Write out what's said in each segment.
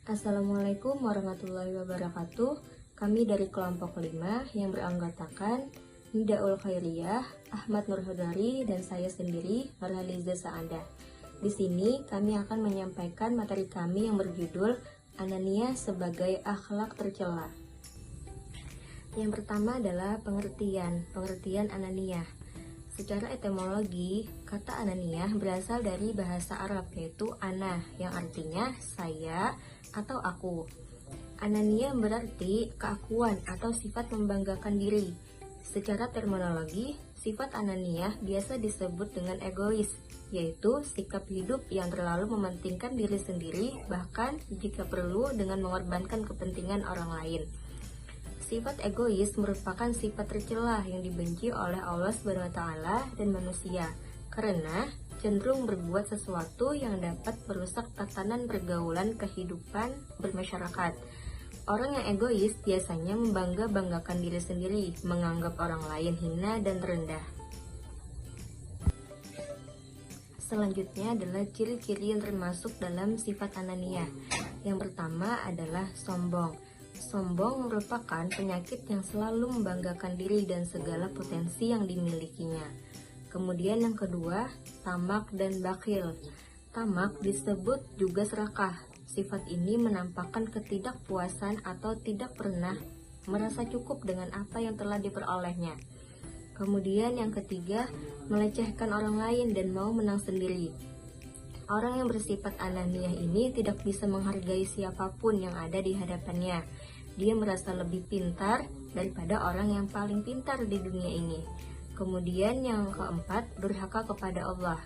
Assalamualaikum warahmatullahi wabarakatuh. Kami dari kelompok 5 yang beranggotakan Nidaul Khairiyah, Ahmad Nurhodari, dan saya sendiri, Nurhaliza Saadah. Di sini kami akan menyampaikan materi kami yang berjudul Ananiyah sebagai akhlak tercela. Yang pertama adalah pengertian Ananiyah. Secara etimologi, kata Ananiyah berasal dari bahasa Arab, yaitu ana, yang artinya saya atau aku. Ananiyah berarti keakuan atau sifat membanggakan diri. Secara terminologi, sifat Ananiyah biasa disebut dengan egois, yaitu sikap hidup yang terlalu mementingkan diri sendiri, bahkan jika perlu dengan mengorbankan kepentingan orang lain. Sifat egois merupakan sifat tercela yang dibenci oleh Allah SWT dan manusia, karena cenderung berbuat sesuatu yang dapat merusak tatanan pergaulan kehidupan bermasyarakat. Orang yang egois biasanya membanggakan diri sendiri, menganggap orang lain hina dan rendah. Selanjutnya adalah ciri-ciri yang termasuk dalam sifat Ananiyah. Yang pertama adalah sombong. Sombong merupakan penyakit yang selalu membanggakan diri dan segala potensi yang dimilikinya. Kemudian yang kedua, tamak dan bakhil. Tamak disebut juga serakah. Sifat ini menampakkan ketidakpuasan atau tidak pernah merasa cukup dengan apa yang telah diperolehnya. Kemudian yang ketiga, melecehkan orang lain dan mau menang sendiri. Orang yang bersifat Ananiyah ini tidak bisa menghargai siapapun yang ada di hadapannya. Dia merasa lebih pintar daripada orang yang paling pintar di dunia ini. Kemudian yang keempat, durhaka kepada Allah.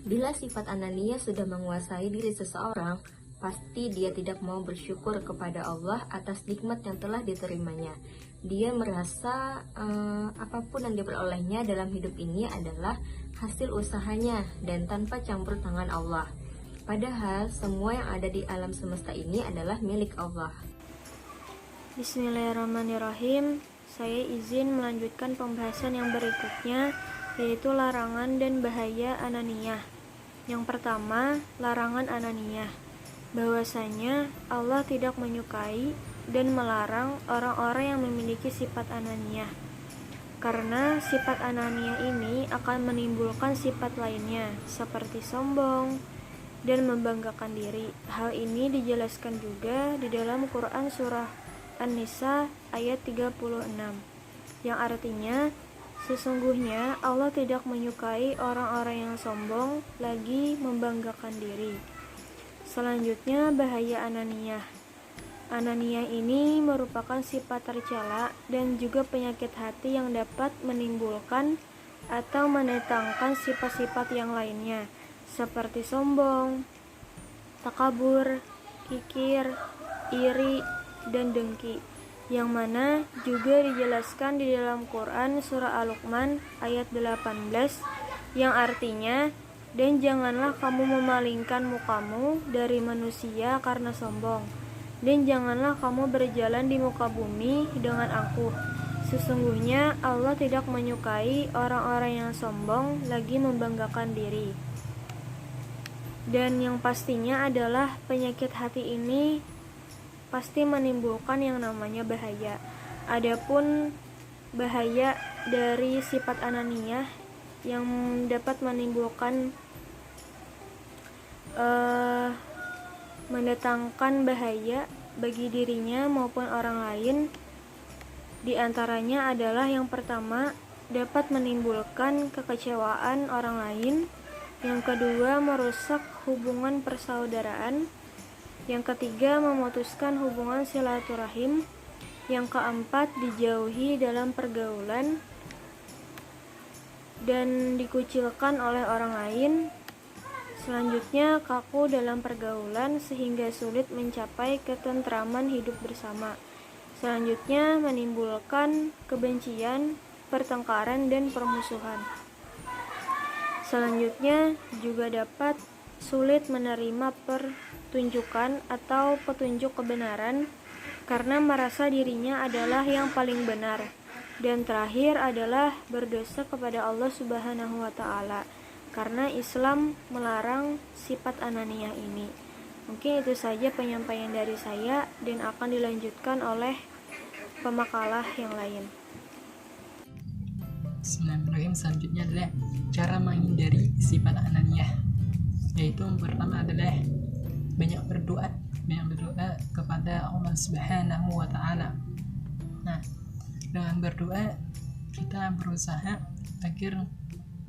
Bila sifat Ananiyah sudah menguasai diri seseorang, pasti dia tidak mau bersyukur kepada Allah atas nikmat yang telah diterimanya. Dia merasa apapun yang diperolehnya dalam hidup ini adalah hasil usahanya dan tanpa campur tangan Allah. Padahal semua yang ada di alam semesta ini adalah milik Allah. Bismillahirrahmanirrahim. Saya izin melanjutkan pembahasan yang berikutnya, yaitu larangan dan bahaya Ananiyah. Yang pertama, larangan Ananiyah. Bahwasanya Allah tidak menyukai dan melarang orang-orang yang memiliki sifat Ananiyah. Karena sifat Ananiyah ini akan menimbulkan sifat lainnya, seperti sombong dan membanggakan diri. Hal ini dijelaskan juga di dalam Quran surah An-Nisa ayat 36, yang artinya, sesungguhnya Allah tidak menyukai orang-orang yang sombong lagi membanggakan diri. Selanjutnya, bahaya Ananiyah. Ananiyah ini merupakan sifat tercela dan juga penyakit hati yang dapat menimbulkan atau mendatangkan sifat-sifat yang lainnya, seperti sombong, takabur, kikir, iri, dan dengki, yang mana juga dijelaskan di dalam Quran surah Al-Luqman ayat 18, yang artinya, dan janganlah kamu memalingkan mukamu dari manusia karena sombong, dan janganlah kamu berjalan di muka bumi dengan angkuh. Sesungguhnya Allah tidak menyukai orang-orang yang sombong lagi membanggakan diri. Dan yang pastinya adalah penyakit hati ini pasti menimbulkan yang namanya bahaya. Adapun bahaya dari sifat Ananiyah yang dapat menimbulkan mendatangkan bahaya bagi dirinya maupun orang lain, di antaranya adalah yang pertama, dapat menimbulkan kekecewaan orang lain. Yang kedua, merusak hubungan persaudaraan. Yang ketiga, memutuskan hubungan silaturahim. Yang keempat, dijauhi dalam pergaulan dan dikucilkan oleh orang lain. Selanjutnya, kaku dalam pergaulan sehingga sulit mencapai ketentraman hidup bersama. Selanjutnya, menimbulkan kebencian, pertengkaran, dan permusuhan. Selanjutnya, juga dapat sulit menerima pertunjukan atau petunjuk kebenaran karena merasa dirinya adalah yang paling benar. Dan terakhir adalah berdosa kepada Allah Subhanahu wa Ta'ala, karena Islam melarang sifat Ananiyah ini. Mungkin itu saja penyampaian dari saya dan akan dilanjutkan oleh pemakalah yang lain. Bismillahirrahmanirrahim. Selanjutnya adalah cara menghindari sifat ananiyah, yaitu yang pertama adalah banyak berdoa kepada Allah Subhanahu wa Ta'ala. Nah, dengan berdoa kita berusaha agar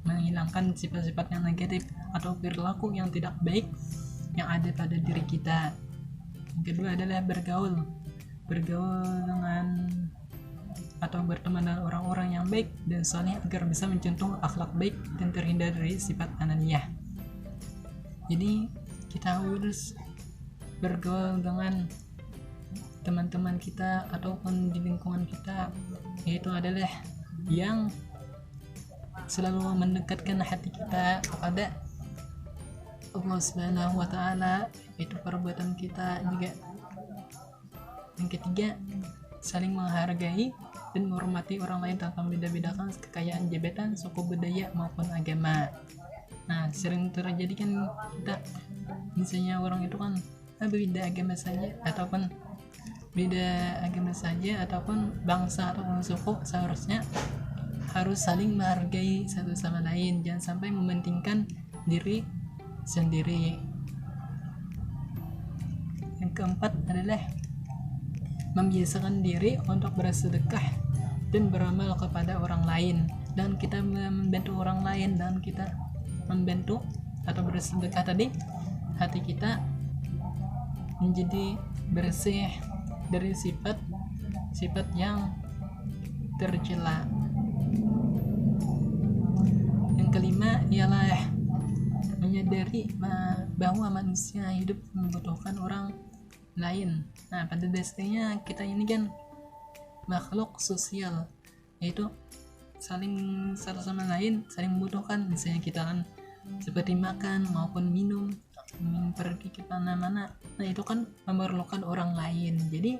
menghilangkan sifat-sifat yang negatif atau perilaku yang tidak baik yang ada pada diri kita. Yang kedua adalah bergaul dengan atau berteman dengan orang-orang yang baik dan saleh agar bisa mencontoh akhlak baik dan terhindar dari sifat ananiyah. Jadi kita harus bergaul dengan teman-teman kita ataupun di lingkungan kita, yaitu adalah yang selalu mendekatkan hati kita kepada Allah Subhanahu wa Ta'ala, itu perbuatan kita juga. Yang ketiga, saling menghargai dan menghormati orang lain tanpa membeda-bedakan kekayaan, jabatan, suku, budaya maupun agama. Nah, sering terjadi kan kita misalnya orang itu kan beda agama saja ataupun bangsa ataupun suku, seharusnya harus saling menghargai satu sama lain, jangan sampai mementingkan diri sendiri. Yang keempat adalah membiasakan diri untuk bersedekah dan beramal kepada orang lain, dan kita membantu orang lain dan kita membantu atau bersedekah tadi, hati kita menjadi bersih dari sifat yang tercela. Yang kelima ialah menyadari bahwa manusia hidup membutuhkan orang lain. Nah, pada dasarnya kita ini kan makhluk sosial, yaitu saling satu sama lain saling membutuhkan. Misalnya kita kan seperti makan maupun minum, pergi ke mana-mana, nah itu kan memerlukan orang lain. Jadi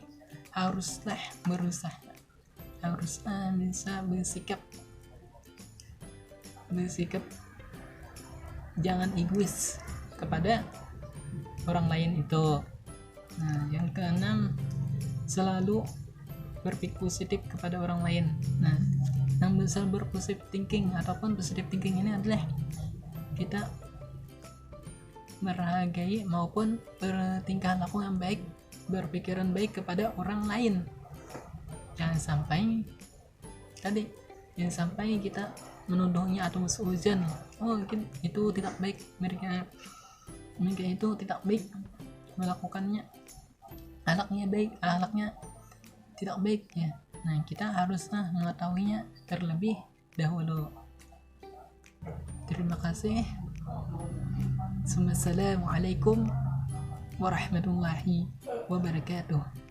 haruslah bisa bersikap jangan egois kepada orang lain itu. Nah, yang keenam, selalu berpikir positif kepada orang lain. Nah, yang bisa berpositif thinking ataupun positive thinking ini adalah kita menghargai maupun bertingkah laku yang baik, berpikiran baik kepada orang lain. Jangan sampai kita menuduhnya atau suuzon, mungkin itu tidak baik, mereka itu tidak baik melakukannya, akhlaknya tidak baik ya. Nah, kita haruslah mengetahuinya terlebih dahulu. Terima kasih. Assalamualaikum warahmatullahi wabarakatuh.